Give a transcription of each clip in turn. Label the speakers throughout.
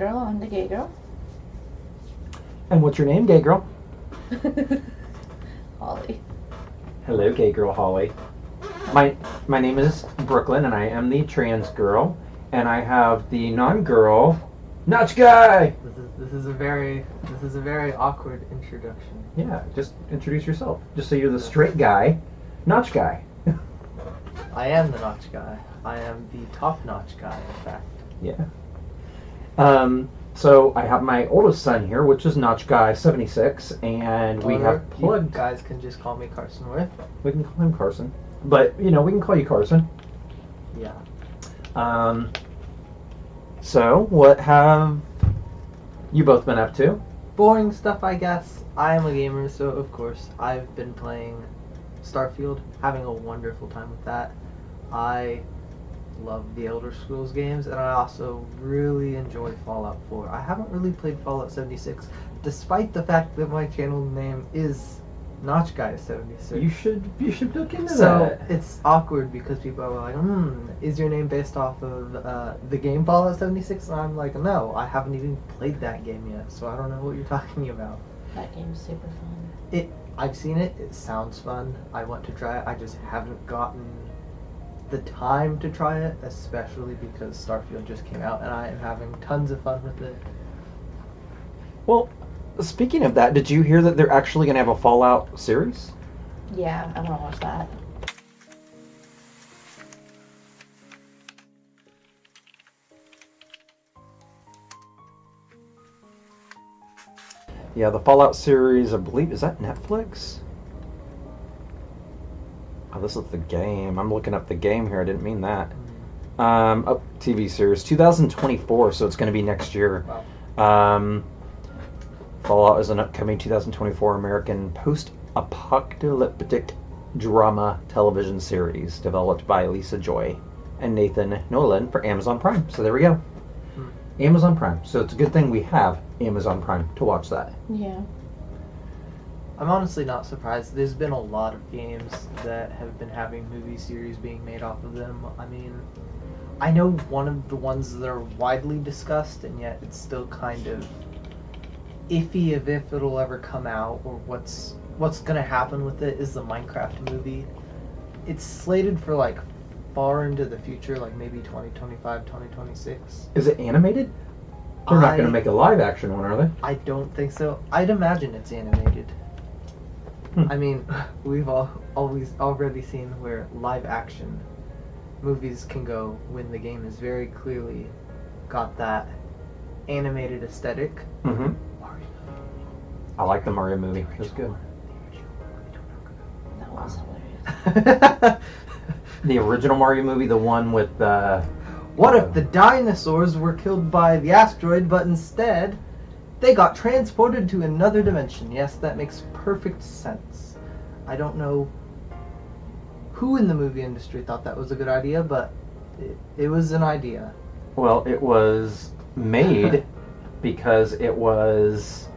Speaker 1: girl. I'm the gay girl.
Speaker 2: And what's your name, gay girl?
Speaker 1: Holly.
Speaker 2: Hello, gay girl Holly. My name is Brooklyn, and I am the trans girl, and I have the non-girl Notch Guy.
Speaker 3: This is a very awkward introduction.
Speaker 2: Yeah, just introduce yourself. Just so you're the straight guy, Notch Guy.
Speaker 3: I am the Notch Guy. I am the top Notch Guy, in fact.
Speaker 2: Yeah. So I have my oldest son here, which is Notch Guy 76, and we have plugged.
Speaker 3: You guys can just call me Carson Worth.
Speaker 2: We can call him Carson, but we can call you Carson.
Speaker 3: Yeah.
Speaker 2: So what have you both been up to?
Speaker 3: Boring stuff, I guess. I am a gamer, so of course I've been playing Starfield, having a wonderful time with that. I love the Elder Scrolls games, and I also really enjoy Fallout 4. I haven't really played Fallout 76, despite the fact that my channel name is Notch Guy 76.
Speaker 2: You should look into
Speaker 3: So
Speaker 2: that.
Speaker 3: it's awkward because people are like, is your name based off of the game Fallout 76? And I'm like, no, I haven't even played that game yet, so I don't know what you're talking about.
Speaker 1: That game's super fun.
Speaker 3: I've seen it. It sounds fun. I want to try it. I just haven't gotten the time to try it, especially because Starfield just came out and I am having tons of fun with it.
Speaker 2: Well, speaking of that, did you hear that they're actually going to have a Fallout series?
Speaker 1: Yeah, I want to watch that.
Speaker 2: Yeah, the Fallout series, I believe, is that Netflix? Oh, this is the game. I'm looking up the game here. I didn't mean that. TV series, 2024, so it's going to be next year.
Speaker 3: Wow.
Speaker 2: Fallout is an upcoming 2024 American post-apocalyptic drama television series developed by Lisa Joy and Nathan Nolan for Amazon Prime. So there we go. Amazon Prime. So it's a good thing we have Amazon Prime to watch that.
Speaker 1: Yeah.
Speaker 3: I'm honestly not surprised. There's been a lot of games that have been having movie series being made off of them. I mean, I know one of the ones that are widely discussed, and yet it's still kind of iffy if it'll ever come out or what's gonna happen with it, is the Minecraft movie. It's slated for like far into the future, like maybe 2025, 2026.
Speaker 2: Is it animated? They're not going to make a live action one, are they?
Speaker 3: I don't think so. I'd imagine it's animated. I mean, we've always already seen where live action movies can go when the game is very clearly got that animated aesthetic.
Speaker 2: Mm-hmm. I like the Mario movie. It was good.
Speaker 1: That was hilarious.
Speaker 2: The original Mario movie, the one with
Speaker 3: What if the dinosaurs were killed by the asteroid, but instead they got transported to another dimension? Yes, that makes perfect sense. I don't know who in the movie industry thought that was a good idea, but it was an idea.
Speaker 2: Well, it was made because it was...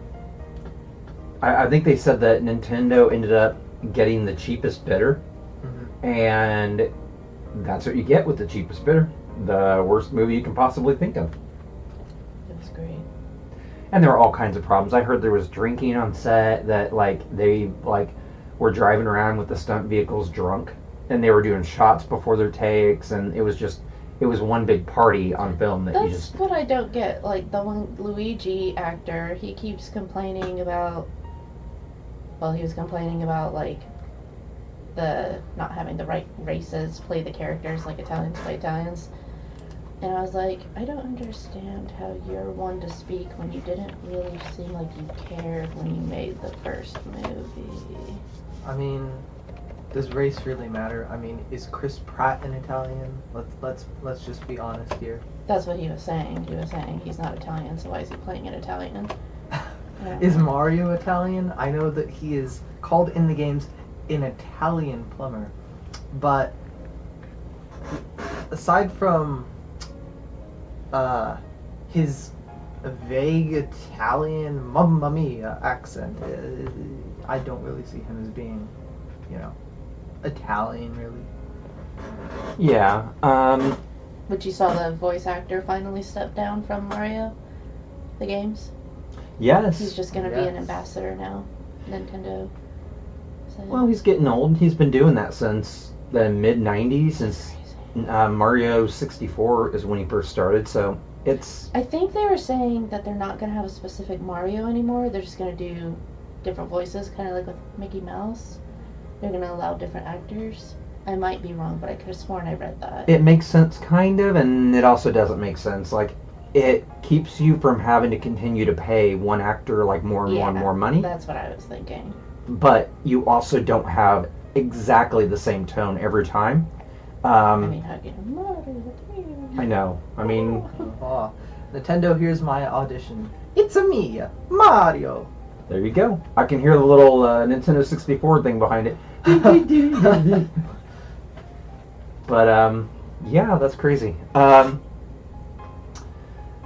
Speaker 2: I think they said that Nintendo ended up getting the cheapest bidder, and that's what you get with the cheapest bidder. The worst movie you can possibly think of.
Speaker 1: It was great.
Speaker 2: And there were all kinds of problems. I heard there was drinking on set, that they were driving around with the stunt vehicles drunk, and they were doing shots before their takes, and it was one big party on film that
Speaker 1: That's what I don't get. Like, the one Luigi actor, he keeps complaining about... Well, he was complaining about, like, the not having the right races play the characters, like Italians play Italians. And I was like, I don't understand how you're one to speak when you didn't really seem like you cared when you made the first movie.
Speaker 3: I mean, does race really matter? I mean, is Chris Pratt an Italian? Let's just be honest here.
Speaker 1: That's what he was saying. He was saying he's not Italian, so why is he playing an Italian?
Speaker 3: Is Mario Italian? I know that he is called in the games an Italian plumber, but aside from his vague Italian Mamma Mia accent, I don't really see him as being, Italian, really.
Speaker 2: Yeah.
Speaker 1: But you saw the voice actor finally step down from Mario? the games.
Speaker 2: Yes.
Speaker 1: He's just going to be an
Speaker 3: Yes.
Speaker 1: ambassador now, Nintendo. So,
Speaker 2: Well, he's getting old. He's been doing that since the mid '90s, since
Speaker 1: crazy.
Speaker 2: Mario 64 is when he first started. So it's
Speaker 1: I think they were saying that they're not going to have a specific Mario anymore. They're just going to do different voices, kind of like with Mickey Mouse. They're going to allow different actors. I might be wrong, but I could have sworn I read that.
Speaker 2: it makes sense kind of, and it also doesn't make sense. Like it keeps you from having to continue to pay one actor like more and more and
Speaker 1: Yeah,
Speaker 2: more money,
Speaker 1: That's what I was thinking.
Speaker 2: but you also don't have exactly the same tone every time.
Speaker 1: I mean, how can Mario?
Speaker 2: I know. I mean,
Speaker 3: Oh, Nintendo, here's my audition. It's a me, Mario.
Speaker 2: there you go. I can hear the little Nintendo 64 thing behind it. But yeah, that's crazy.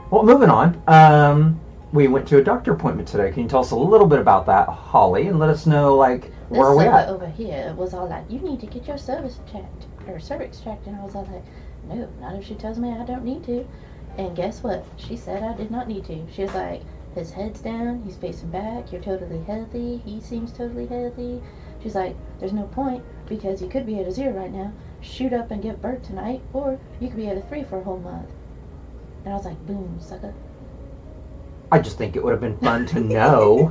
Speaker 2: Well, moving on. We went to a doctor appointment today. Can you tell us a little bit about that, Holly, and let us know like where are we
Speaker 1: This
Speaker 2: at?
Speaker 1: over here was all like, you need to get your cervix checked, and I was all like, no, not if she tells me I don't need to. And guess what? She said I did not need to. She was like, his head's down, he's facing back, you're totally healthy, he seems totally healthy. She's like, there's no point, because you could be at a 0 right now, shoot up and give birth tonight, or you could be at a 3 for a whole month. And I was like, boom, sucker.
Speaker 2: I just think it would have been fun to know.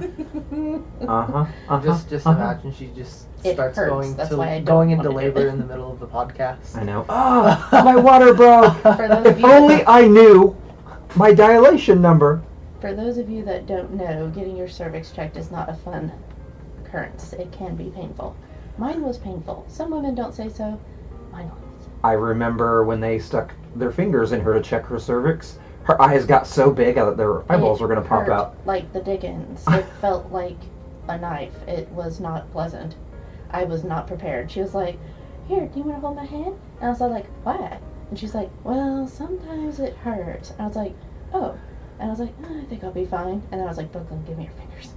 Speaker 3: Just imagine she just
Speaker 1: It
Speaker 3: starts
Speaker 1: hurts, that's why I don't
Speaker 3: going into
Speaker 1: wanna do
Speaker 3: labor
Speaker 1: it.
Speaker 3: in the middle of the podcast.
Speaker 2: I know. Oh, my water broke.
Speaker 1: For those of
Speaker 2: If
Speaker 1: you
Speaker 2: only
Speaker 1: that,
Speaker 2: I knew my dilation number.
Speaker 1: for those of you that don't know, getting your cervix checked is not a fun occurrence. It can be painful. Mine was painful. Some women don't say so. Mine was.
Speaker 2: I remember when they stuck their fingers in her to check her cervix. Her eyes got so big that their eyeballs were going to pop
Speaker 1: Hurt
Speaker 2: out.
Speaker 1: like the dickens. It felt like a knife. It was not pleasant. I was not prepared. She was like, here, do you want to hold my hand? And I was all like, why? And she's like, well, sometimes it hurts. And I was like, oh. And I was like, I think I'll be fine. And then I was like, Brooklyn, give me your fingers.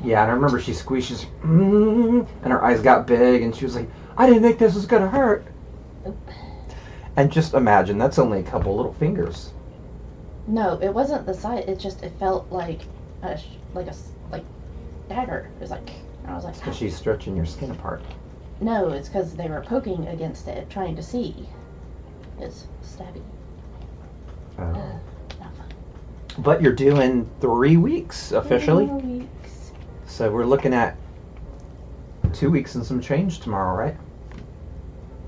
Speaker 2: Yeah, and I remember she squeezes, and her eyes got big, and she was like, I didn't think this was going to hurt.
Speaker 1: Oop.
Speaker 2: And just imagine, that's only a couple little fingers.
Speaker 1: No, it wasn't the size. It just, it felt like like dagger. It was like, and I was like,
Speaker 2: Because she's stretching your skin apart.
Speaker 1: no, it's because they were poking against it, trying to see. It's stabby. Not fun.
Speaker 2: But you're doing 3 weeks officially.
Speaker 1: 3 more weeks.
Speaker 2: So we're looking at 2 weeks and some change tomorrow, right?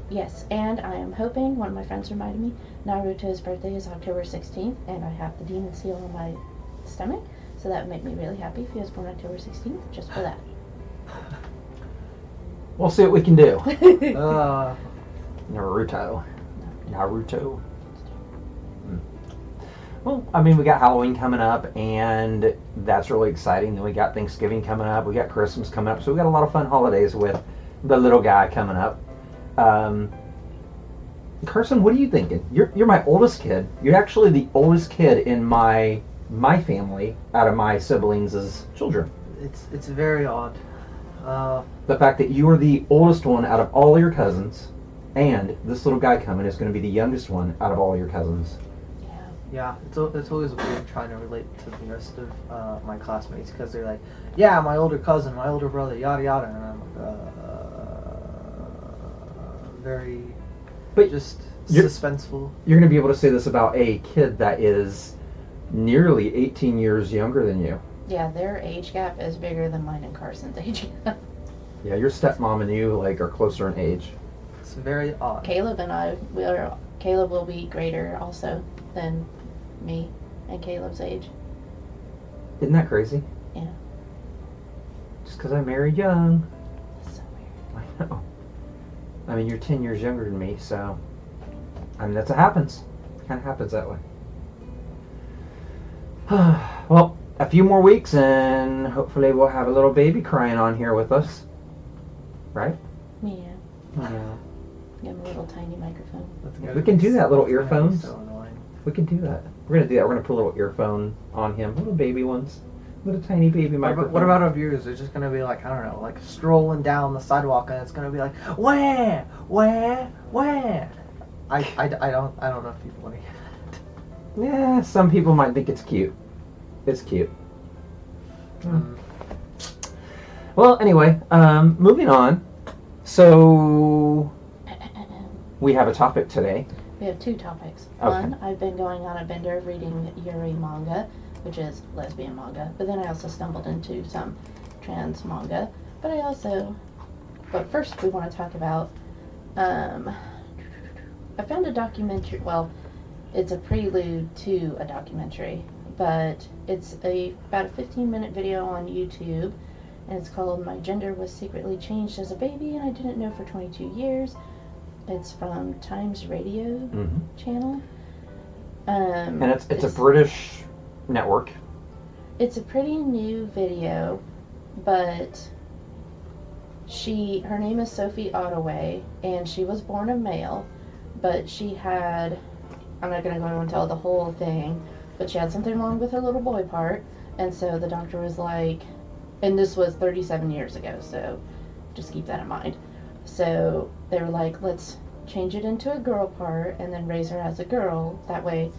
Speaker 1: Yes, and I am hoping, one of my friends reminded me, Naruto's birthday is October 16th, and I have the demon seal on my stomach, so that would make me really happy if he was born October 16th, just for that.
Speaker 2: We'll see what we can do.
Speaker 3: Uh,
Speaker 2: Naruto. Well, I mean, we got Halloween coming up, and that's really exciting. Then we got Thanksgiving coming up. We got Christmas coming up. So we got a lot of fun holidays with the little guy coming up. Carson, what are you thinking? You're my oldest kid. You're actually the oldest kid in my family out of my siblings' children.
Speaker 3: it's very odd.
Speaker 2: The fact that you are the oldest one out of all your cousins, and this little guy coming is going to be the youngest one out of all your cousins.
Speaker 3: Yeah, it's always weird trying to relate to the rest of my classmates because they're like, yeah, my older cousin, my older brother, yada yada, and I'm like, very,
Speaker 2: But
Speaker 3: just
Speaker 2: you're-
Speaker 3: suspenseful.
Speaker 2: You're going to be able to say this about a kid that is nearly 18 years younger than you.
Speaker 1: Yeah, their age gap is bigger than mine and Carson's age gap.
Speaker 2: Yeah, your stepmom and you are closer in age.
Speaker 3: It's very odd.
Speaker 1: Caleb and I, Caleb will be greater also than me and Caleb's age.
Speaker 2: Isn't that crazy?
Speaker 1: Yeah.
Speaker 2: Just because I married young.
Speaker 1: That's so weird.
Speaker 2: I know. I mean, you're 10 years younger than me, so... I mean, that's what happens. It kind of happens that way. Well, a few more weeks and hopefully we'll have a little baby crying on here with us. Right?
Speaker 1: Yeah.
Speaker 2: Yeah.
Speaker 1: Give him a little tiny microphone.
Speaker 3: That's gonna
Speaker 2: We can
Speaker 3: be
Speaker 2: do that, little
Speaker 3: that's gonna be
Speaker 2: earphones.
Speaker 3: So annoying.
Speaker 2: We can do that. We're going to do that. We're going to put a little earphone on him. Little baby ones. Little tiny baby microphone.
Speaker 3: What about our viewers? They're just gonna be like, I don't know, like strolling down the sidewalk, and it's gonna be like, where? I don't know if people want to hear that.
Speaker 2: Yeah, some people might think it's cute. It's cute.
Speaker 3: Mm.
Speaker 2: Well, anyway, moving on. So we have a topic today.
Speaker 1: We have two topics.
Speaker 2: Okay.
Speaker 1: One, I've been going on a bender of reading Yuri manga, which is lesbian manga, but then I also stumbled into some trans manga. But first we want to talk about, I found a documentary, well, it's a prelude to a documentary, but it's about a 15-minute video on YouTube, and it's called My Gender Was Secretly Changed as a Baby and I Didn't Know for 22 Years. It's from Times Radio
Speaker 2: Mm-hmm.
Speaker 1: channel.
Speaker 2: And it's a British network.
Speaker 1: It's a pretty new video, but her name is Sophie Ottaway, and she was born a male, but I'm not going to go and tell the whole thing, but she had something wrong with her little boy part, and so the doctor was like, and this was 37 years ago, so just keep that in mind. So they were like, let's change it into a girl part and then raise her as a girl. That way,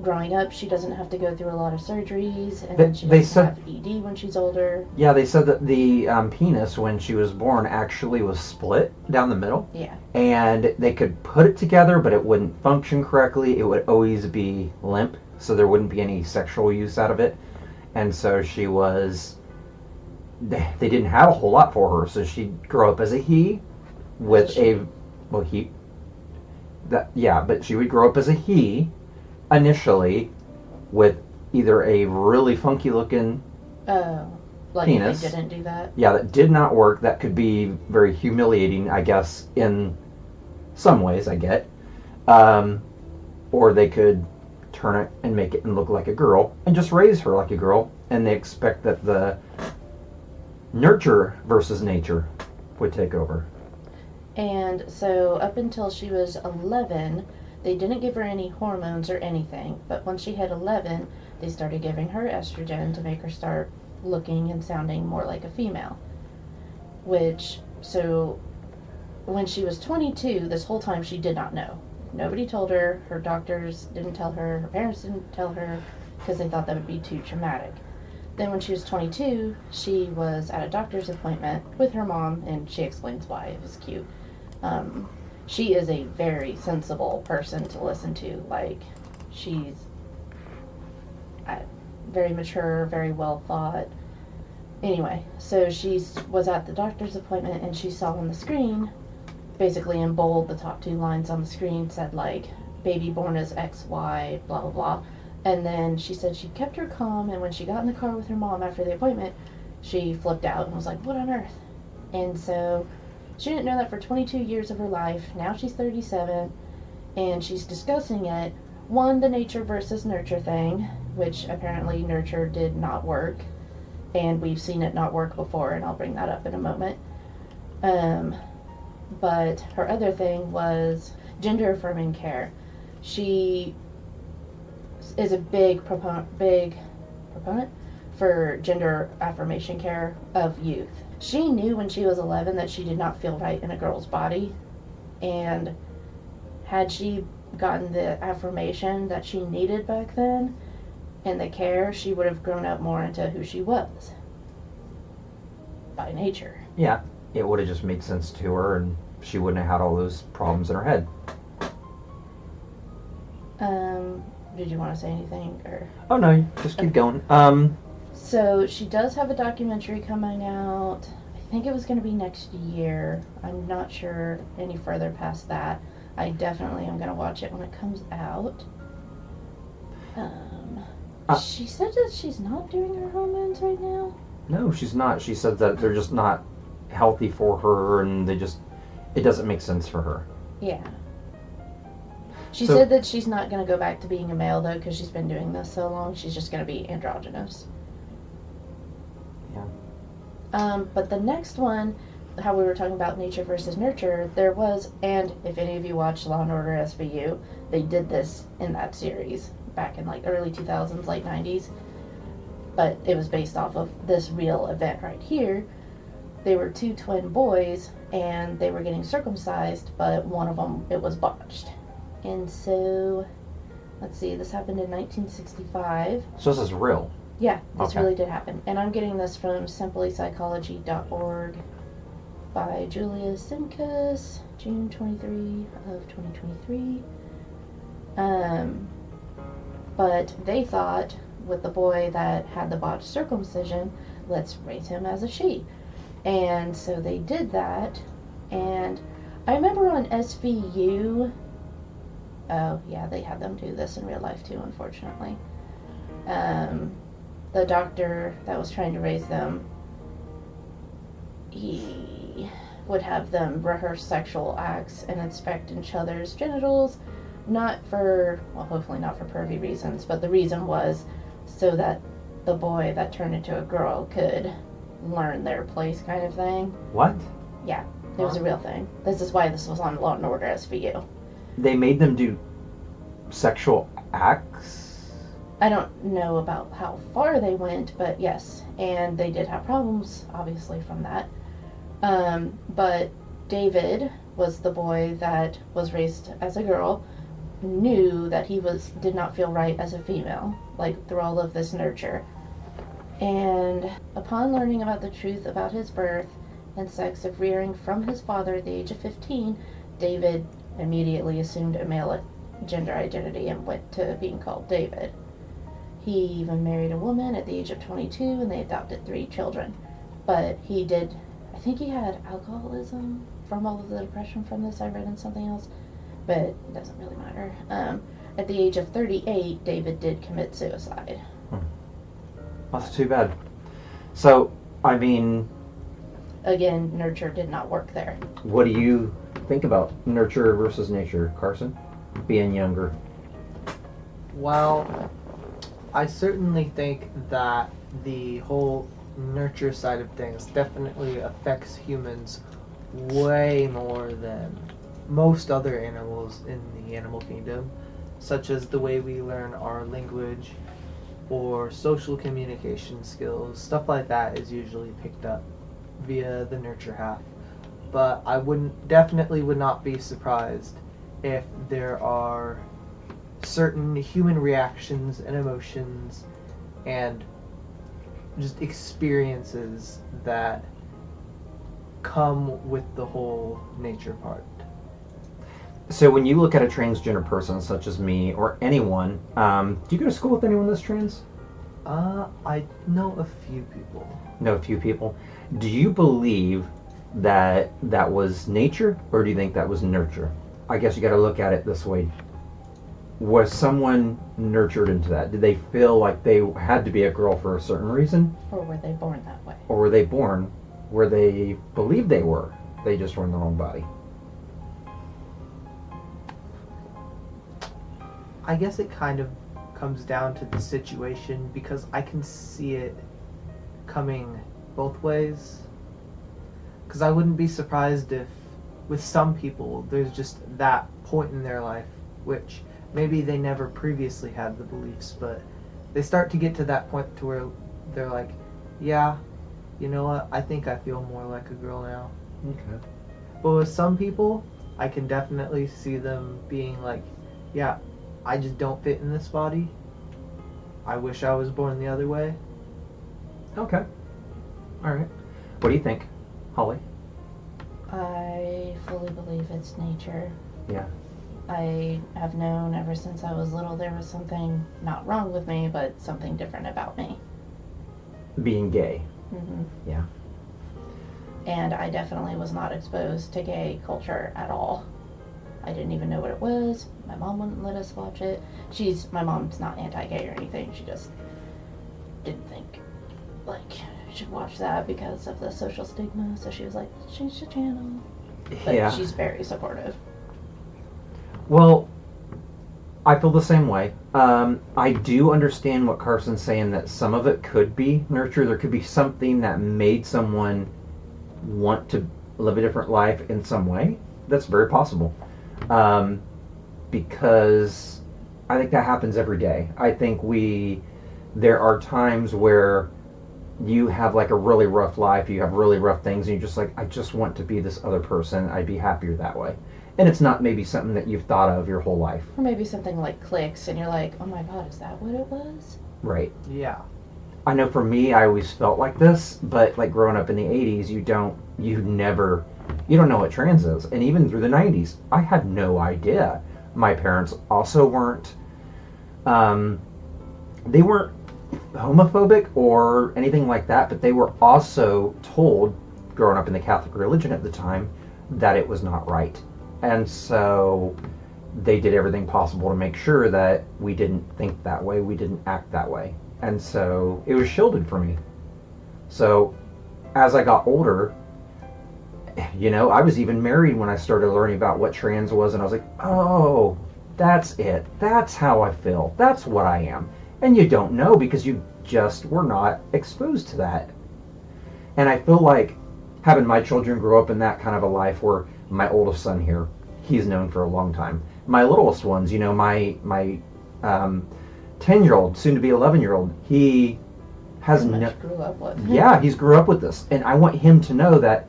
Speaker 1: growing up, she doesn't have to go through a lot of surgeries, and then she doesn't have ED when she's older.
Speaker 2: Yeah, they said that the penis, when she was born, actually was split down the middle.
Speaker 1: Yeah.
Speaker 2: And they could put it together, but it wouldn't function correctly. It would always be limp, so there wouldn't be any sexual use out of it. And so she was... They didn't have a whole lot for her, so she'd grow up as a he with a... Well, he... but she would grow up as a he initially with either a really funky looking
Speaker 1: like
Speaker 2: penis.
Speaker 1: They didn't do that.
Speaker 2: Yeah, that did not work. That could be very humiliating, I guess, in some ways, I get. Or they could turn it and make it and look like a girl and just raise her like a girl, and they expect that the nurture versus nature would take over.
Speaker 1: And so up until she was 11, they didn't give her any hormones or anything, but once she hit 11, they started giving her estrogen to make her start looking and sounding more like a female. So when she was 22, this whole time she did not know. Nobody told her, her doctors didn't tell her, her parents didn't tell her, because they thought that would be too traumatic. Then when she was 22, she was at a doctor's appointment with her mom, and she explains why. It was cute. She is a very sensible person to listen to. Like, she's very mature, very well thought. Anyway, so she was at the doctor's appointment, and she saw on the screen, basically in bold, the top two lines on the screen said, like, baby born as XY, blah, blah, blah. And then she said she kept her calm, and when she got in the car with her mom after the appointment, she flipped out and was like, what on earth? And so she didn't know that for 22 years of her life. Now she's 37, and she's discussing it. One, the nature versus nurture thing, which apparently nurture did not work, and we've seen it not work before, and I'll bring that up in a moment. But her other thing was gender affirming care. She is a big proponent for gender affirmation care of youth. She knew when she was 11 that she did not feel right in a girl's body, and had she gotten the affirmation that she needed back then and the care, she would have grown up more into who she was by nature.
Speaker 2: Yeah, it would have just made sense to her, and she wouldn't have had all those problems in her head.
Speaker 1: Did you want to say anything, or?
Speaker 2: Oh no, just keep going.
Speaker 1: So she does have a documentary coming out. I think it was going to be next year. I'm not sure any further past that. I definitely am going to watch it when it comes out. She said that she's not doing her hormones right now.
Speaker 2: No, she's not. She said that they're just not healthy for her, and it doesn't make sense for her.
Speaker 1: Yeah. She said that she's not going to go back to being a male, though, because she's been doing this so long. She's just going to be androgynous.
Speaker 2: Yeah.
Speaker 1: But the next one, how we were talking about nature versus nurture, there was, and if any of you watched Law & Order SVU, they did this in that series back in like early 2000s, late 90s. But it was based off of this real event right here. They were two twin boys, and they were getting circumcised, but one of them, it was botched. And so, let's see, this happened in 1965.
Speaker 2: So this is real.
Speaker 1: Yeah, this
Speaker 2: Okay.
Speaker 1: really did happen. And I'm getting this from simplypsychology.org by Julia Simkus, June 23 of 2023. But they thought, with the boy that had the botched circumcision, let's raise him as a she. And so they did that. And I remember on SVU, oh yeah, they had them do this in real life too, unfortunately. The doctor that was trying to raise them, he would have them rehearse sexual acts and inspect each other's genitals, not for, well, hopefully not for pervy reasons, but the reason was so that the boy that turned into a girl could learn their place, kind of thing.
Speaker 2: What?
Speaker 1: Yeah, it was a real thing. This is why this was on Law and Order SVU.
Speaker 2: They made them do sexual acts?
Speaker 1: I don't know about how far they went, but yes, and they did have problems, obviously, from that. But David was the boy that was raised as a girl, knew that he did not feel right as a female, like through all of this nurture. And upon learning about the truth about his birth and sex of rearing from his father at the age of 15, David immediately assumed a male gender identity and went to being called David. He even married a woman at the age of 22, and they adopted 3 children. But he did, I think he had alcoholism from all of the depression from this, I read in something else, but it doesn't really matter. At the age of 38, David did commit suicide.
Speaker 2: That's too bad. So, I mean,
Speaker 1: Again, nurture did not work there.
Speaker 2: what do you think about nurture versus nature, Carson? Being younger.
Speaker 3: Well, I certainly think that the whole nurture side of things definitely affects humans way more than most other animals in the animal kingdom, such as the way we learn our language or social communication skills. Stuff like that is usually picked up via the nurture half. But I definitely would not be surprised if there are certain human reactions and emotions and just experiences that come with the whole nature part.
Speaker 2: So when you look at a transgender person such as me or anyone, do you go to school with anyone that's trans?
Speaker 3: I know a few people.
Speaker 2: No, a few people. Do you believe that that was nature, or do you think that was nurture? I guess you got to look at it this way. Was someone nurtured into that? Did they feel like they had to be a girl for a certain reason?
Speaker 1: Or were they born that way?
Speaker 2: Or were they born where they believed they were? They just were in the wrong body.
Speaker 3: I guess it kind of comes down to the situation, because I can see it coming both ways. Because I wouldn't be surprised if, with some people, there's just that point in their life, which maybe they never previously had the beliefs, but they start to get to that point to where they're like, yeah, you know what, I think I feel more like a girl now.
Speaker 2: Okay.
Speaker 3: But with some people, I can definitely see them being like, yeah, I just don't fit in this body. I wish I was born the other way.
Speaker 2: Okay. All right. What do you think, Holly?
Speaker 1: I fully believe it's nature.
Speaker 2: Yeah.
Speaker 1: I have known ever since I was little there was something not wrong with me, but something different about me.
Speaker 2: Being gay.
Speaker 1: Hmm.
Speaker 2: Yeah.
Speaker 1: And I definitely was not exposed to gay culture at all. I didn't even know what it was. My mom wouldn't let us watch it. My mom's not anti-gay or anything. She just didn't think, like, you should watch that because of the social stigma. So she was like, change the channel. But
Speaker 2: Yeah.
Speaker 1: she's very supportive.
Speaker 2: Well, I feel the same way. I do understand what Carson's saying, that some of it could be nurture. There could be something that made someone want to live a different life in some way. That's very possible. Because I think that happens every day. I think there are times where you have like a really rough life, you have really rough things, and you're just like, I just want to be this other person. I'd be happier that way. and it's not maybe something that you've thought of your whole life.
Speaker 1: Or maybe something like clicks and you're like, oh my god, is that what it was?
Speaker 2: Right.
Speaker 3: Yeah.
Speaker 2: I know for me, I always felt like this, but like growing up in the 80s, you don't know what trans is. And even through the 90s, I had no idea. My parents also weren't, they weren't homophobic or anything like that, but they were also told, growing up in the Catholic religion at the time, that it was not right. And so they did everything possible to make sure that we didn't think that way, we didn't act that way. And so it was shielded for me. So as I got older, I was even married when I started learning about what trans was, and I was like, oh, that's it. That's how I feel. That's what I am. And you don't know because you just were not exposed to that. And I feel like having my children grow up in that kind of a life where my oldest son here, he's known for a long time. My littlest ones, my 10-year-old, soon to be 11-year-old, he has
Speaker 1: Grew up with.
Speaker 2: Yeah, he's grew up with this. And I want him to know that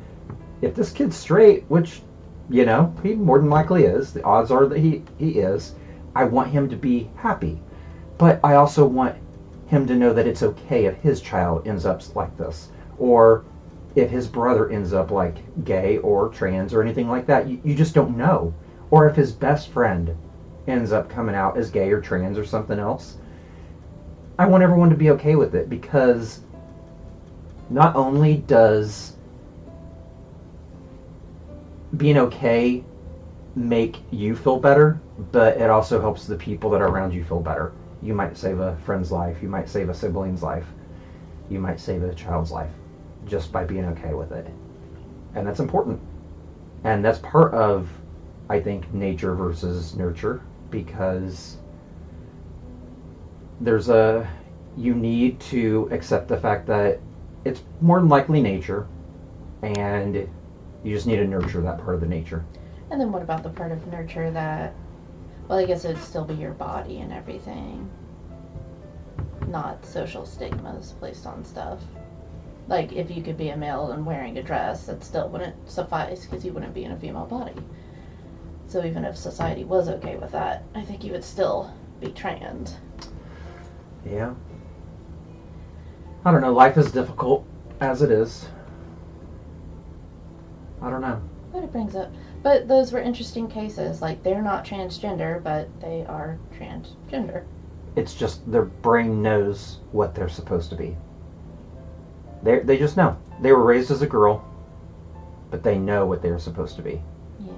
Speaker 2: if this kid's straight, which, he more than likely is, the odds are that he is, I want him to be happy. But I also want him to know that it's okay if his child ends up like this. Or if his brother ends up like gay or trans or anything like that. You just don't know. Or if his best friend ends up coming out as gay or trans or something else. I want everyone to be okay with it, because not only does being okay make you feel better, but it also helps the people that are around you feel better. You might save a friend's life, you might save a sibling's life, you might save a child's life just by being okay with it. And that's important. And that's part of, I think, nature versus nurture, because you need to accept the fact that it's more than likely nature, and you just need to nurture that part of the nature.
Speaker 1: And then what about the part of nurture that, well, I guess it'd still be your body and everything, not social stigmas placed on stuff. Like, if you could be a male and wearing a dress, that still wouldn't suffice because you wouldn't be in a female body. So even if society was okay with that, I think you would still be trans.
Speaker 2: Yeah. I don't know. Life is difficult as it is. I don't know.
Speaker 1: But it brings up, but those were interesting cases. Like, they're not transgender, but they are transgender.
Speaker 2: It's just their brain knows what they're supposed to be. They just know. They were raised as a girl, but they know what they're supposed to be.
Speaker 1: Yeah.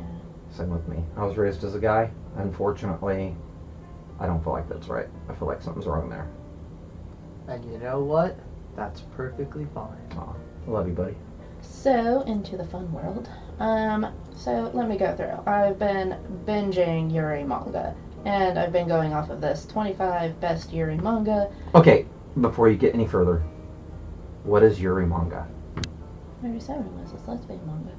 Speaker 2: Same with me. I was raised as a guy. Unfortunately, I don't feel like that's right. I feel like something's wrong there.
Speaker 3: And you know what? That's perfectly fine.
Speaker 2: Aw, I love you, buddy.
Speaker 1: So, into the fun world. So let me go through. I've been binging Yuri manga, and I've been going off of this 25 best Yuri manga.
Speaker 2: Okay, before you get any further, what is Yuri manga?
Speaker 1: I already said it was. It's lesbian manga.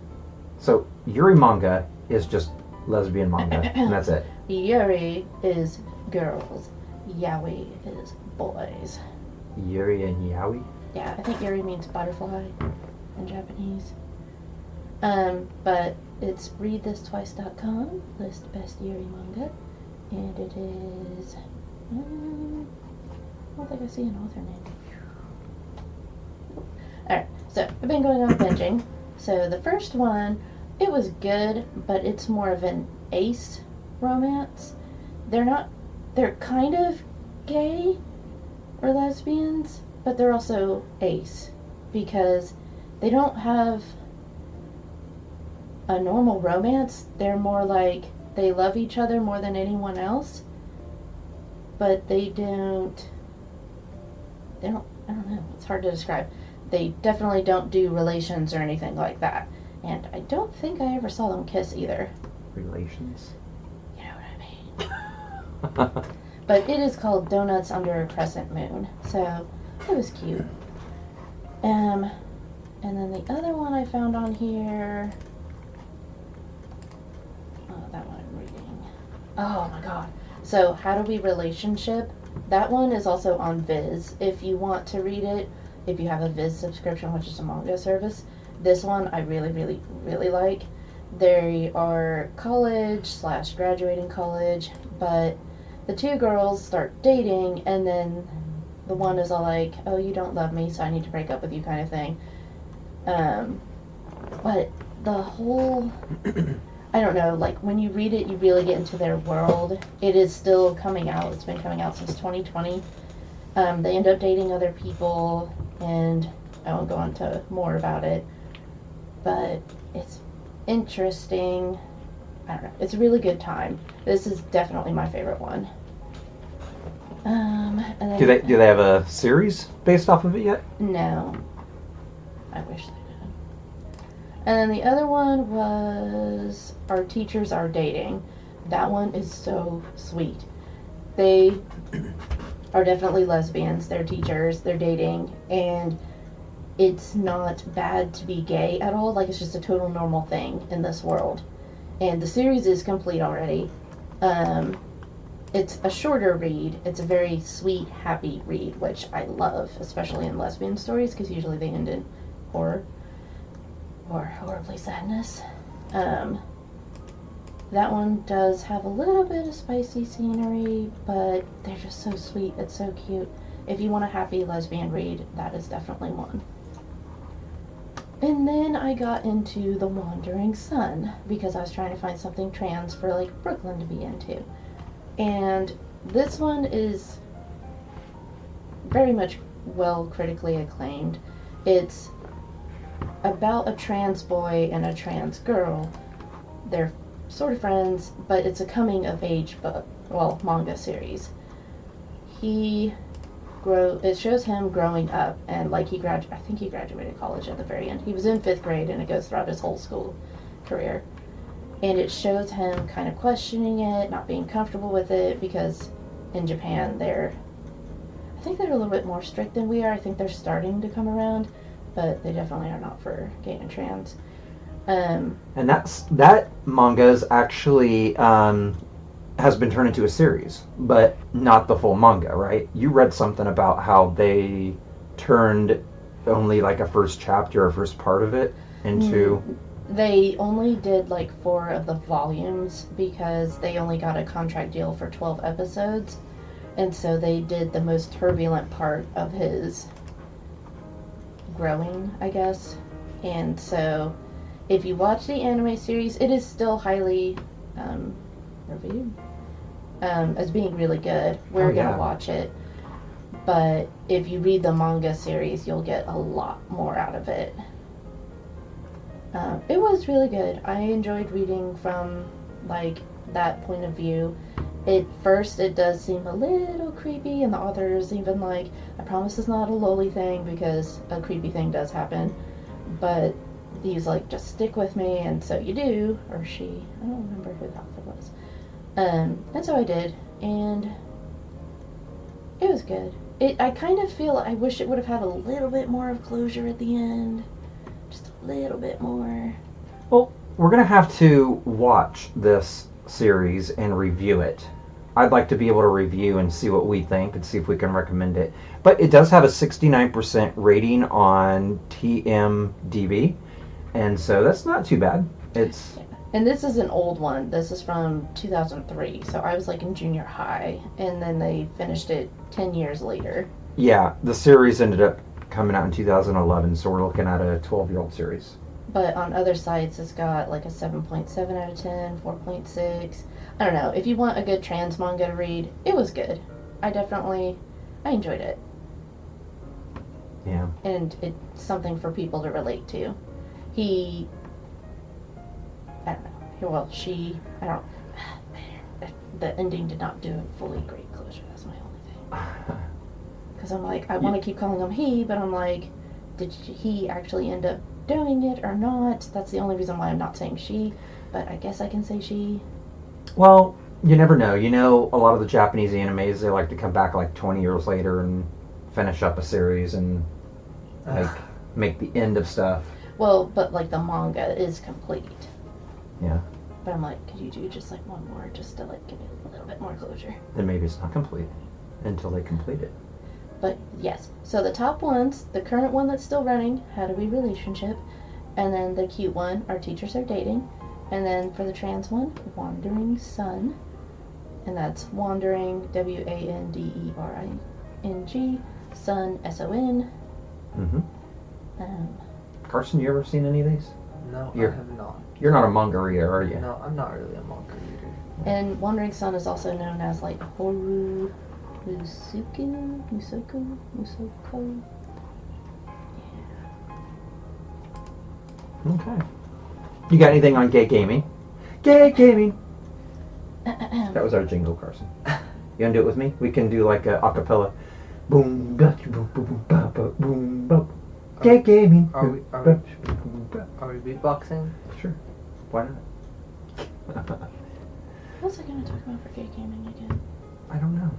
Speaker 2: So, Yuri manga is just lesbian manga, and that's it.
Speaker 1: Yuri is girls. Yaoi is boys.
Speaker 2: Yuri and Yaoi?
Speaker 1: Yeah, I think Yuri means butterfly in Japanese. But it's readthistwice.com, list best Yuri manga, and it is, I don't think I see an author name. Alright, so I've been going on binging. So the first one, it was good, but it's more of an ace romance. They're kind of gay or lesbians, but they're also ace, because they don't have a normal romance. They're more like they love each other more than anyone else, but I don't know, it's hard to describe. They definitely don't do relations or anything like that, and I don't think I ever saw them kiss either.
Speaker 2: Relations?
Speaker 1: You know what I mean? But it is called Donuts Under a Crescent Moon, so it was cute. And then the other one I found on here, that one I'm reading. Oh my god. So, How to Be Relationship, that one is also on Viz. If you want to read it, if you have a Viz subscription, which is a manga service, this one I really, really, really like. They are college/graduating college, but the two girls start dating, and then the one is all like, "Oh, you don't love me, so I need to break up with you," kind of thing. But the whole, I don't know, like when you read it, you really get into their world. It is still coming out. It's been coming out since 2020. They end up dating other people, and I won't go into more about it. But it's interesting. I don't know. It's a really good time. This is definitely my favorite one. And then,
Speaker 2: Do they have a series based off of it yet?
Speaker 1: No. I wish they did. And then the other one was Our Teachers Are Dating. That one is so sweet. They are definitely lesbians. They're teachers. They're dating. And it's not bad to be gay at all. Like, it's just a total normal thing in this world. And the series is complete already. It's a shorter read. It's a very sweet, happy read, which I love, especially in lesbian stories, because usually they end in horror or horribly sadness. That one does have a little bit of spicy scenery, but they're just so sweet. It's so cute. If you want a happy lesbian read, that is definitely one. And then I got into The Wandering Son, because I was trying to find something trans for, like, Brooklyn to be into. And this one is very much well critically acclaimed. It's about a trans boy and a trans girl. They're sort of friends, but it's a coming of age book, well, manga series. It shows him growing up, and like I think he graduated college at the very end. He was in 5th grade, and it goes throughout his whole school career. And it shows him kind of questioning it, not being comfortable with it, because in Japan I think they're a little bit more strict than we are. I think they're starting to come around, but they definitely are not for gay and trans.
Speaker 2: And that manga is actually has been turned into a series, but not the full manga, right? You read something about how they turned only like a first chapter or first part of it into...
Speaker 1: They only did like 4 of the volumes because they only got a contract deal for 12 episodes. And so they did the most turbulent part of his growing, I guess. And so if you watch the anime series, it is still highly reviewed as being really good. We're going to watch it. But if you read the manga series, you'll get a lot more out of it. It was really good. I enjoyed reading from, like, that point of view. At first, it does seem a little creepy, and the author is even like, I promise it's not a loli thing, because a creepy thing does happen. But he's like, just stick with me, and so you do. Or she. I don't remember who the author was. And so I did, and it was good. I kind of feel, I wish it would have had a little bit more of closure at the end. Just a little bit more.
Speaker 2: Well, we're going to have to watch this series and review it. I'd like to be able to review and see what we think and see if we can recommend it. But it does have a 69% rating on TMDB, and so that's not too bad.
Speaker 1: And this is an old one. This is from 2003, so I was like in junior high, and then they finished it 10 years later.
Speaker 2: Yeah, the series ended up coming out in 2011, so we're looking at a 12-year-old series.
Speaker 1: But on other sites, it's got like a 7.7 out of 10, 4.6. I don't know. If you want a good trans manga to read, it was good. I enjoyed it.
Speaker 2: Yeah.
Speaker 1: And it's something for people to relate to. I don't know. Well, the ending did not do a fully great closure. That's my only thing. Because I'm like, I want to keep calling him he, but I'm like, did he actually end up doing it or not? That's the only reason why I'm not saying she, but I guess I can say she.
Speaker 2: Well, you never know. You know, a lot of the Japanese animes, they like to come back like 20 years later and finish up a series and like make the end of stuff.
Speaker 1: Well, but like the manga is complete.
Speaker 2: Yeah.
Speaker 1: But I'm like, could you do just like one more just to like give it a little bit more closure?
Speaker 2: Then maybe it's not complete until they complete it.
Speaker 1: But yes, so the top ones, the current one that's still running, How to Be Relationship, and then the cute one, Our Teachers Are Dating, And then for the trans one, Wandering Sun. And that's Wandering, Wandering, Sun, SON.
Speaker 2: Mm-hmm. Carson, you ever seen any of these?
Speaker 3: No,
Speaker 2: You're-
Speaker 3: I have not.
Speaker 2: You're not a manga reader, are you?
Speaker 3: No, I'm not really a manga reader.
Speaker 1: And Wandering Sun is also known as like Horu Musoko.
Speaker 2: Okay. You got anything on gay gaming? Gay gaming! That was our jingle, Carson. You wanna do it with me? We can do like a acapella. Boom, ba, boom, boom, boom, ba, ba, boom, ba. Gay gaming.
Speaker 3: Are we beatboxing?
Speaker 2: Sure. Why not?
Speaker 1: What was I going to talk about for gay gaming again?
Speaker 2: I don't know.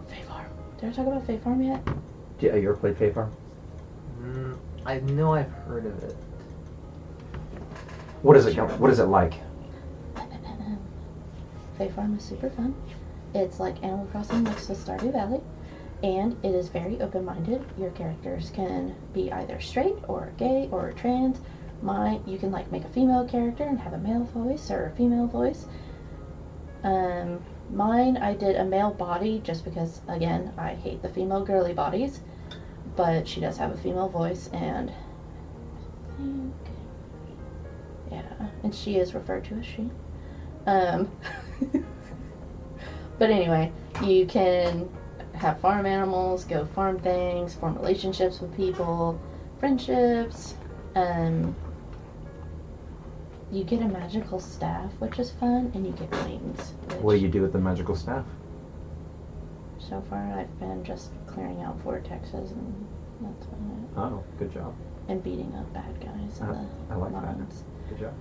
Speaker 1: Fae Farm. Did I talk about Fae Farm yet?
Speaker 2: Yeah, you ever played Fae Farm?
Speaker 3: I know I've heard of it.
Speaker 2: What is it? What is it like?
Speaker 1: Fae Farm is super fun. It's like Animal Crossing mixed with Stardew Valley, and it is very open-minded. Your characters can be either straight or gay or trans. You can like make a female character and have a male voice or a female voice. Mine, I did a male body just because, again, I hate the female girly bodies, but she does have a female voice, and I think, yeah, and she is referred to as she. But anyway, you can have farm animals, go farm things, form relationships with people, friendships. You get a magical staff, which is fun, and you get wings.
Speaker 2: What do you do with the magical staff?
Speaker 1: So far, I've been just clearing out vortexes, and that's about it.
Speaker 2: Oh, good job.
Speaker 1: And beating up bad guys in
Speaker 2: I like
Speaker 1: the
Speaker 2: that.
Speaker 1: mines.
Speaker 2: Good job.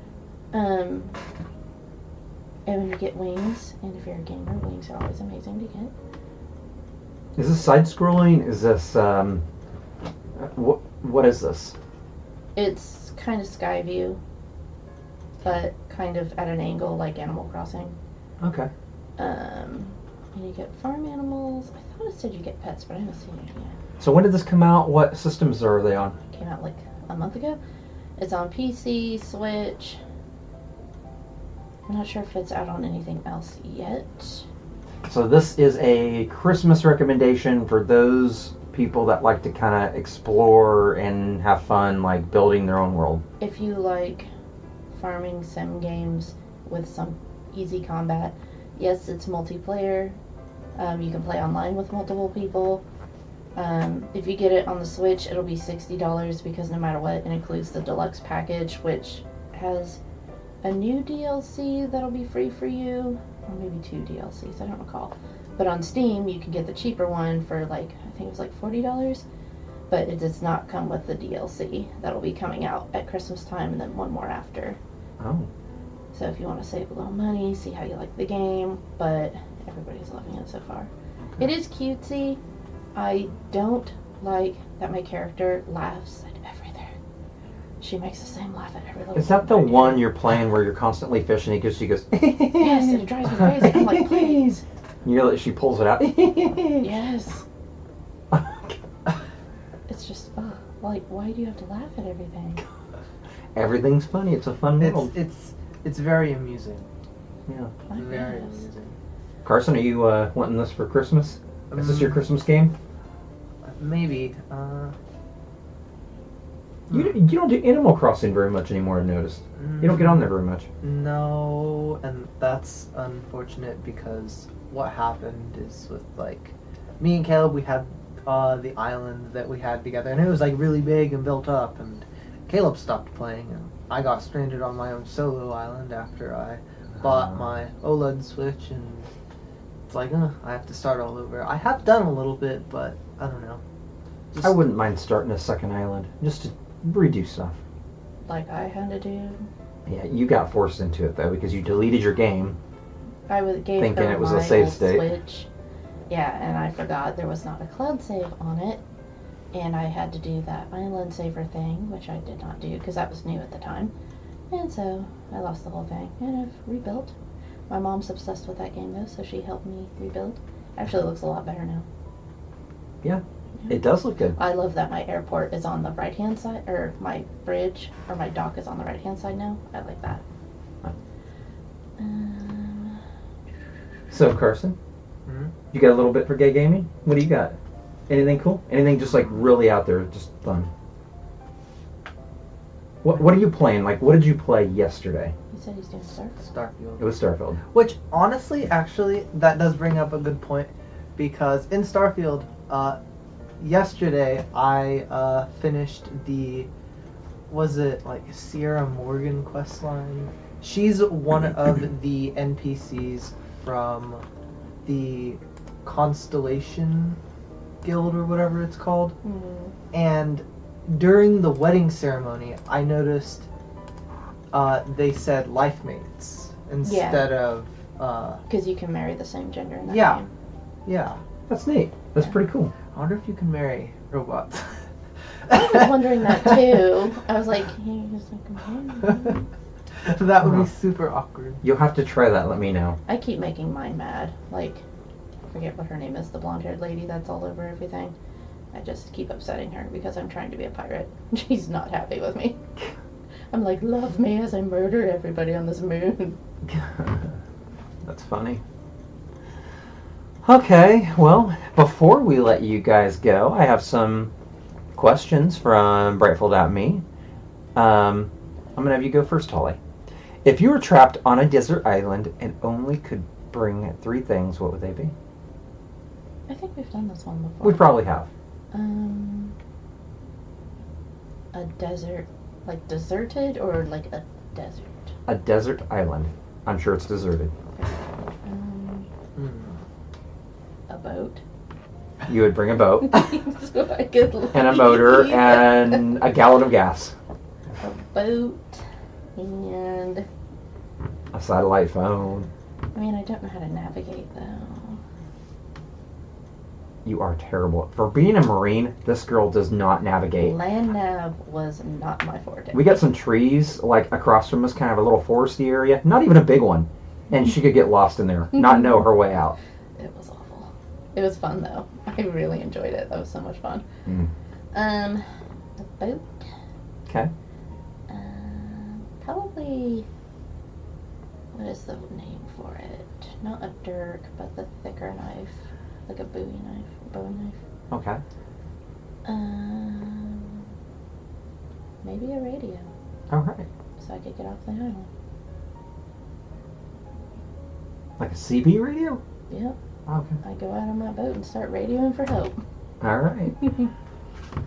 Speaker 1: And when you get wings, and if you're a gamer, wings are always amazing to get.
Speaker 2: Is this side-scrolling? Is this, what is this?
Speaker 1: It's kind of sky view, but kind of at an angle like Animal Crossing.
Speaker 2: Okay.
Speaker 1: And you get farm animals. I thought it said you get pets, but I haven't seen it yet.
Speaker 2: So when did this come out? What systems are they on?
Speaker 1: It came out like a month ago. It's on PC, Switch. I'm not sure if it's out on anything else yet.
Speaker 2: So this is a Christmas recommendation for those people that like to kind of explore and have fun, like building their own world.
Speaker 1: If you like farming sim games with some easy combat, yes, it's multiplayer. You can play online with multiple people. If you get it on the Switch, it'll be $60 because no matter what, it includes the deluxe package, which has a new DLC that'll be free for you, or maybe 2 DLCs, I don't recall. But on Steam, you can get the cheaper one for like, I think it was like $40, but it does not come with the DLC that'll be coming out at Christmas time and then one more after.
Speaker 2: Oh.
Speaker 1: So if you want to save a little money, see how you like the game, but everybody's loving it so far.
Speaker 2: Okay.
Speaker 1: It is cutesy. I don't like that my character laughs at everything. She makes the same laugh at every little
Speaker 2: Is that the
Speaker 1: thing I do.
Speaker 2: one you're playing where you're constantly fishing because she goes,
Speaker 1: Yes, and it drives me crazy. I'm like, please.
Speaker 2: She pulls it out.
Speaker 1: Yes. It's just, like, why do you have to laugh at everything?
Speaker 2: Everything's funny. It's a fun world.
Speaker 3: It's very amusing.
Speaker 2: Yeah.
Speaker 1: I
Speaker 3: Very
Speaker 1: guess.
Speaker 3: amusing.
Speaker 2: Carson, are you wanting this for Christmas? Is this your Christmas game?
Speaker 3: Maybe.
Speaker 2: You don't do Animal Crossing very much anymore, I've noticed. You don't get on there very much.
Speaker 3: No, and that's unfortunate because what happened is with like me and Caleb, we had the island that we had together, and it was like really big and built up, and Caleb stopped playing, and I got stranded on my own solo island after I bought my OLED Switch, and it's like, I have to start all over. I have done a little bit, but I don't know.
Speaker 2: I wouldn't mind starting a second island just to redo stuff.
Speaker 1: Like I had to do.
Speaker 2: Yeah, you got forced into it though because you deleted your game.
Speaker 1: I gave
Speaker 2: Thinking
Speaker 1: her
Speaker 2: it was a
Speaker 1: my
Speaker 2: save
Speaker 1: old
Speaker 2: state.
Speaker 1: Switch. Yeah, and I forgot there was not a cloud save on it, and I had to do that island saver thing, which I did not do because that was new at the time, and so I lost the whole thing. And I've rebuilt. My mom's obsessed with that game though, so she helped me rebuild. Actually, it looks a lot better now.
Speaker 2: Yeah, it does look good.
Speaker 1: I love that my airport is on the right hand side, or my bridge or my dock is on the right hand side now. I like that.
Speaker 2: I So, Carson,
Speaker 3: Mhm.
Speaker 2: you got a little bit for gay gaming? What do you got? Anything cool? Anything just like really out there, just fun? What are you playing? Like, what did you play yesterday?
Speaker 1: He said he's doing Starfield.
Speaker 3: Starfield.
Speaker 2: It was Starfield.
Speaker 3: Which, honestly, actually, that does bring up a good point, because in Starfield, yesterday I finished was it like Sierra Morgan questline? She's one of the NPCs from the Constellation Guild or whatever it's called.
Speaker 1: Mm.
Speaker 3: And during the wedding ceremony, I noticed they said life mates instead of
Speaker 1: Because you can marry the same gender in that
Speaker 3: Yeah.
Speaker 1: game.
Speaker 3: yeah.
Speaker 2: That's neat. That's
Speaker 1: Yeah.
Speaker 2: pretty cool.
Speaker 3: I wonder if you can marry robots.
Speaker 1: I was wondering that too. I was like, he's like,
Speaker 3: That would
Speaker 2: Huh.
Speaker 3: be super awkward.
Speaker 2: You'll have to try that. Let me know.
Speaker 1: I keep making mine mad. Like, I forget what her name is, the blonde-haired lady that's all over everything. I just keep upsetting her because I'm trying to be a pirate. She's not happy with me. I'm like, love me as I murder everybody on this moon.
Speaker 2: That's funny. Okay, well, before we let you guys go, I have some questions from Brightful.me. I'm going to have you go first, Holly. If you were trapped on a desert island and only could bring 3 things, what would they be?
Speaker 1: I think we've done this one before.
Speaker 2: We probably have.
Speaker 1: A desert, like deserted or like a desert?
Speaker 2: A desert island. I'm sure it's deserted.
Speaker 3: Hmm.
Speaker 1: A boat.
Speaker 2: You would bring a boat
Speaker 1: So I could
Speaker 2: and a motor
Speaker 1: leave.
Speaker 2: and a gallon of gas.
Speaker 1: A boat and
Speaker 2: A satellite phone.
Speaker 1: I mean I don't know how to navigate though.
Speaker 2: You are terrible. For being a Marine, this girl does not navigate.
Speaker 1: Land nav was not my forte.
Speaker 2: We got some trees like across from us, kind of a little foresty area. Not even a big one. And she could get lost in there, not know her way out.
Speaker 1: It was awful. It was fun though. I really enjoyed it. That was so much fun.
Speaker 2: Mm.
Speaker 1: A boat.
Speaker 2: Okay.
Speaker 1: Probably. What is the name for it? Not a dirk, but the thicker knife, like a Bowie knife.
Speaker 2: Okay.
Speaker 1: Maybe a radio,
Speaker 2: All right.
Speaker 1: so I could get off the island.
Speaker 2: Like a CB radio?
Speaker 1: Yep.
Speaker 2: Okay.
Speaker 1: I go out on my boat and start radioing for help.
Speaker 2: All right.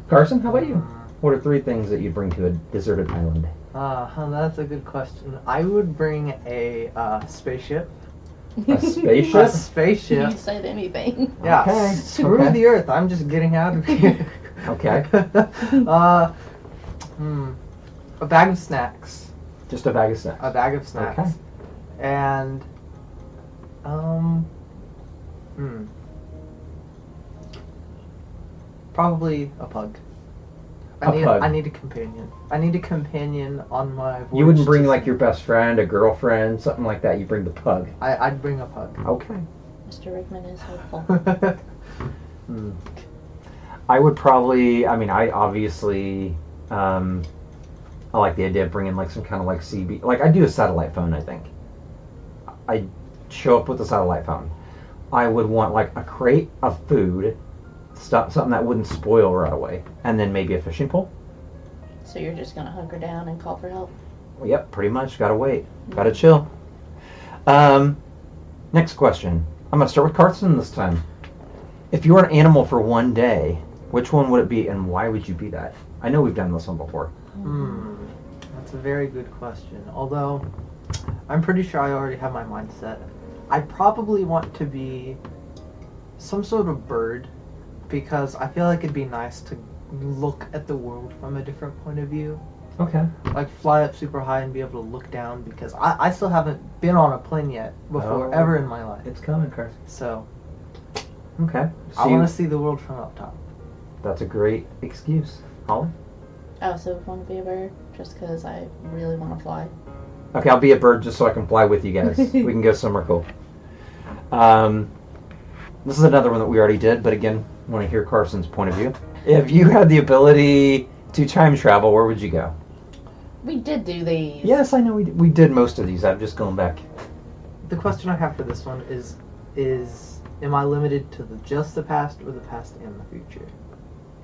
Speaker 2: Carson, how about you? What are 3 things that you'd bring to a deserted island?
Speaker 3: That's a good question. I would bring a spaceship.
Speaker 2: A spaceship?
Speaker 3: A spaceship.
Speaker 1: You said anything.
Speaker 3: Yeah.
Speaker 2: Okay,
Speaker 3: Screw
Speaker 2: okay.
Speaker 3: the Earth. I'm just getting out of here.
Speaker 2: Okay.
Speaker 3: A bag of snacks.
Speaker 2: Just a bag of snacks.
Speaker 3: A bag of snacks.
Speaker 2: Okay.
Speaker 3: And probably a pug.
Speaker 2: Pug.
Speaker 3: I need a companion. I need a companion on my voyage.
Speaker 2: You wouldn't bring
Speaker 3: to
Speaker 2: like
Speaker 3: sea.
Speaker 2: your best friend, a girlfriend, something like that. You bring the pug.
Speaker 3: I'd bring a pug.
Speaker 2: Okay.
Speaker 1: Mr. Rickman is hopeful.
Speaker 2: Hmm. I would probably. I mean, I obviously. I like the idea of bringing like some kind of like CB. Like I do a satellite phone. I think. I show up with a satellite phone. I would want like a crate of food, stuff, something that wouldn't spoil right away, and then maybe a fishing pole.
Speaker 1: So you're just gonna hunker down and call for help?
Speaker 2: Yep, pretty much. Gotta wait. Gotta chill. Next question. I'm gonna start with Carson this time. If you were an animal for one day, which one would it be, and why would you be that? I know we've done this one before.
Speaker 3: That's a very good question. Although, I'm pretty sure I already have my mindset. I'd probably want to be some sort of bird, because I feel like it'd be nice to look at the world from a different point of view.
Speaker 2: Okay.
Speaker 3: Like fly up super high and be able to look down, because I still haven't been on a plane yet before,
Speaker 2: Oh.
Speaker 3: ever in my life.
Speaker 2: It's coming, Carson.
Speaker 3: So,
Speaker 2: Okay.
Speaker 3: I
Speaker 2: So
Speaker 3: want to see the world from up top.
Speaker 2: that's a great excuse. Holly?
Speaker 1: I also want to be a bird, just because I really want to fly.
Speaker 2: Okay, I'll be a bird just so I can fly with you guys. We can go somewhere cool. This is another one that we already did, but again, I want to hear Carson's point of view. If you had the ability to time travel, where would you go?
Speaker 1: We did do these.
Speaker 2: Yes, I know we did most of these. I'm just going back.
Speaker 3: The question I have for this one is, am I limited to just the past or the past and the future?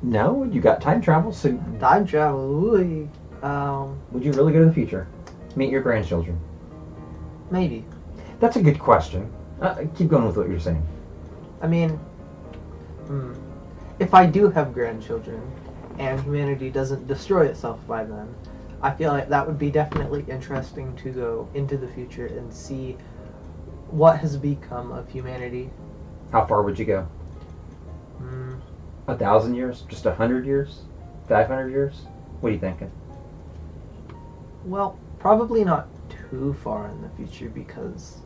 Speaker 2: No, you got time travel, so
Speaker 3: Time travel. Ooh,
Speaker 2: would you really go to the future? Meet your grandchildren?
Speaker 3: maybe.
Speaker 2: That's a good question. Keep going with what you're saying.
Speaker 3: I mean, if I do have grandchildren and humanity doesn't destroy itself by then, I feel like that would be definitely interesting to go into the future and see what has become of humanity.
Speaker 2: How far would you go? 1,000 years? Just 100 years? 500 years? What are you thinking?
Speaker 3: Well, probably not too far in the future because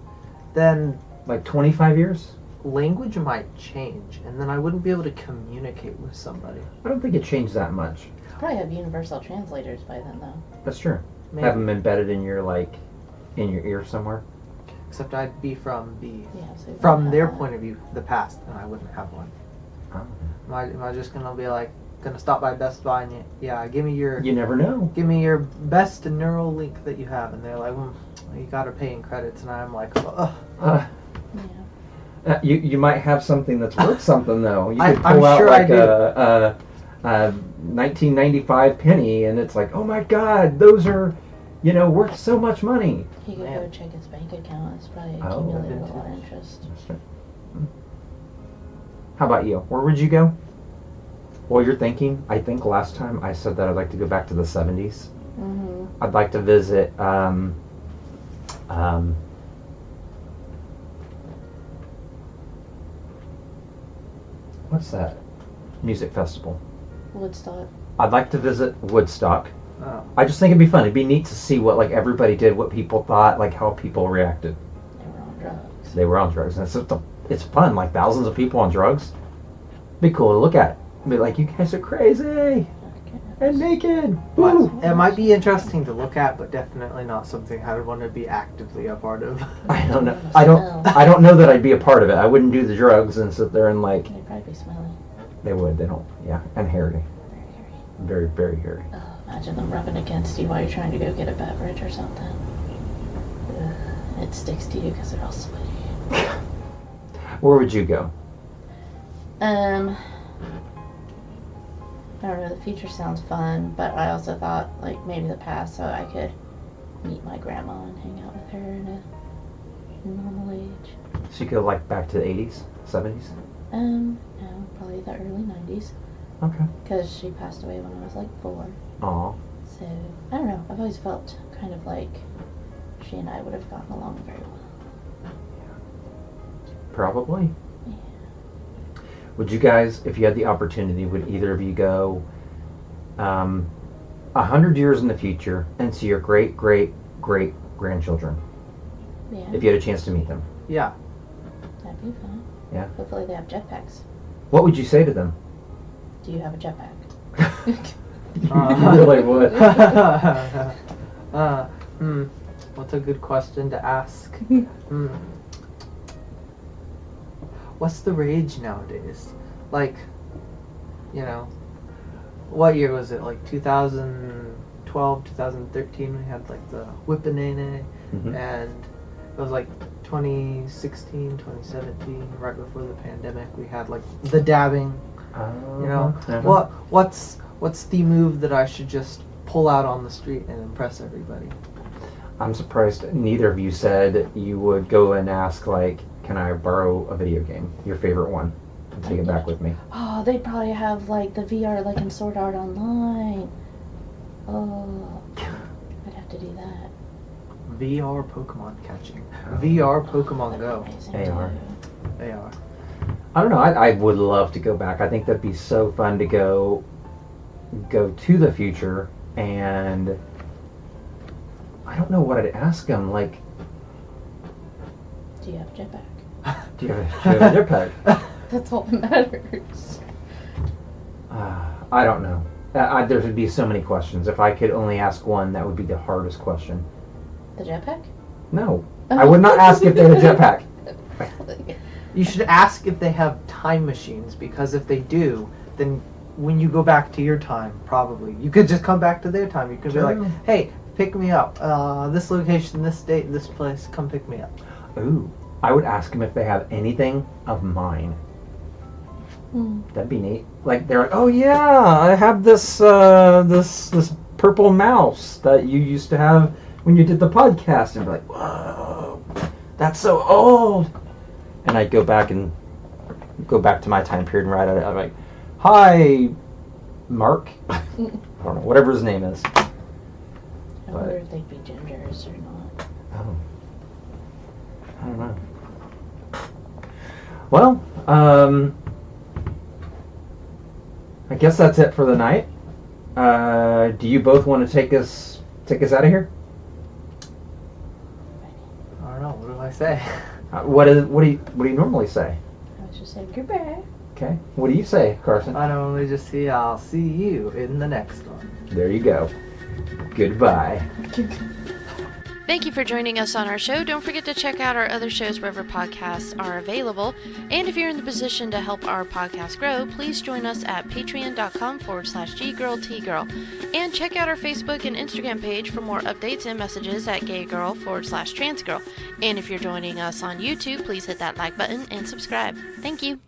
Speaker 3: then
Speaker 2: Like 25 years?
Speaker 3: language might change and then I wouldn't be able to communicate with somebody.
Speaker 2: I don't think it changed that much.
Speaker 1: Probably have universal translators by then, though.
Speaker 2: That's true.
Speaker 3: Maybe.
Speaker 2: Have them embedded in your in your ear somewhere.
Speaker 3: Except I'd be from
Speaker 1: Yeah, so you
Speaker 3: from
Speaker 1: wouldn't
Speaker 3: their
Speaker 1: have that.
Speaker 3: point of view, the past, and I wouldn't have one.
Speaker 2: Oh.
Speaker 3: Am I just gonna be like gonna stop by Best Buy and give me your
Speaker 2: You never know.
Speaker 3: best Neuralink that you have, and they're like, you gotta pay in credits, and I'm like, ugh.
Speaker 1: Yeah.
Speaker 2: You might have something that's worth something though. You could
Speaker 3: I'm
Speaker 2: pull out
Speaker 3: sure I
Speaker 2: like a 1995 penny, and it's like, oh my God, those are, worth so much money.
Speaker 1: He could
Speaker 3: Man.
Speaker 1: go check his bank account. It's probably
Speaker 2: Oh.
Speaker 1: accumulated a lot of interest.
Speaker 2: How about you? Where would you go? Well, you're thinking. I think last time I said that I'd like to go back to the 70s.
Speaker 1: Mm-hmm.
Speaker 2: I'd like to visit. What's that music festival?
Speaker 1: Woodstock.
Speaker 2: I'd like to visit Woodstock.
Speaker 3: Oh.
Speaker 2: I just think it'd be fun. It'd be neat to see what everybody did, what people thought, how people reacted.
Speaker 1: They were on drugs.
Speaker 2: They were on drugs, and it's fun. Thousands of people on drugs. Be cool to look at. Be like, you guys are crazy
Speaker 1: Okay.
Speaker 2: and naked.
Speaker 3: But
Speaker 2: Woo!
Speaker 3: it might be interesting to look at, but definitely not something I would want to be actively a part of.
Speaker 2: I don't know. I don't know that I'd be a part of it. I wouldn't do the drugs and sit there and
Speaker 1: They'd probably be smelly.
Speaker 2: They would. They don't. Yeah, and hairy.
Speaker 1: Very hairy.
Speaker 2: Very, very hairy.
Speaker 1: Oh, imagine them rubbing against you while you're trying to go get a beverage or something. Ugh, it sticks to you because they're all sweaty.
Speaker 2: Where would you go?
Speaker 1: I don't know, the future sounds fun, but I also thought maybe the past so I could meet my grandma and hang out with her in a normal age.
Speaker 2: So you go back to the 80s, 70s?
Speaker 1: No, probably the early 90s,
Speaker 2: Okay.
Speaker 1: because she passed away when I was 4.
Speaker 2: Aw.
Speaker 1: So, I don't know, I've always felt kind of like she and I would have gotten along very well.
Speaker 2: Probably.
Speaker 1: Yeah.
Speaker 2: Would you guys, if you had the opportunity, would either of you go 100 years in the future and see your great, great, great grandchildren?
Speaker 1: Yeah,
Speaker 2: If you had a chance to meet them.
Speaker 3: Yeah.
Speaker 1: that'd be fun.
Speaker 2: Yeah.
Speaker 1: Hopefully they have jetpacks.
Speaker 2: What would you say to them?
Speaker 1: Do you have a jetpack?
Speaker 2: You really would.
Speaker 3: What's a good question to ask? What's the rage nowadays? What year was it? 2012, 2013, we had the Whippinene,
Speaker 2: Mhm.
Speaker 3: and it was 2016, 2017, right before the pandemic, we had the dabbing.
Speaker 2: Uh-huh.
Speaker 3: What's the move that I should just pull out on the street and impress everybody?
Speaker 2: I'm surprised neither of you said you would go and ask, can I borrow a video game? Your favorite one. And take it back with me.
Speaker 1: Oh, they'd probably have the VR in Sword Art Online. Oh, I'd have to do that.
Speaker 3: VR Pokemon catching. VR Pokemon Go.
Speaker 1: Amazing,
Speaker 2: AR.
Speaker 1: too.
Speaker 3: AR.
Speaker 2: I don't know. I would love to go back. I think that'd be so fun to go to the future, and I don't know what I'd ask them.
Speaker 1: Do you have a jetpack?
Speaker 2: Do you have a jetpack?
Speaker 1: That's all that matters.
Speaker 2: I don't know. There would be so many questions. If I could only ask one, that would be the hardest question.
Speaker 1: The jetpack?
Speaker 2: No. I would not ask if they had a jetpack.
Speaker 3: You should ask if they have time machines, because if they do, then when you go back to your time, probably you could just come back to their time. You could be like,
Speaker 2: True.
Speaker 3: "Hey, pick me up. This location, this date, this place. Come pick me up."
Speaker 2: Ooh. I would ask them if they have anything of mine. That'd be neat. Like they're like, oh yeah, I have this this purple mouse that you used to have when you did the podcast, and be like, whoa, that's so old. And I go back to my time period and write it. I'm like, hi, Mark. I don't know, whatever his name is.
Speaker 1: I wonder if they'd be gingers or not.
Speaker 2: Oh, I don't know. Well, I guess that's it for the night. Do you both want to take us out of here?
Speaker 3: I don't know. What do I say?
Speaker 2: What do you normally say?
Speaker 1: I was just saying goodbye.
Speaker 2: Okay. What do you say, Carson?
Speaker 3: I normally just see. I'll see you in the next one.
Speaker 2: There you go. Goodbye.
Speaker 4: Thank you for joining us on our show. Don't forget to check out our other shows wherever podcasts are available. And if you're in the position to help our podcast grow, please join us at patreon.com/ggirltgirl. And check out our Facebook and Instagram page for more updates and messages at gaygirl/transgirl. And if you're joining us on YouTube, please hit that like button and subscribe. Thank you.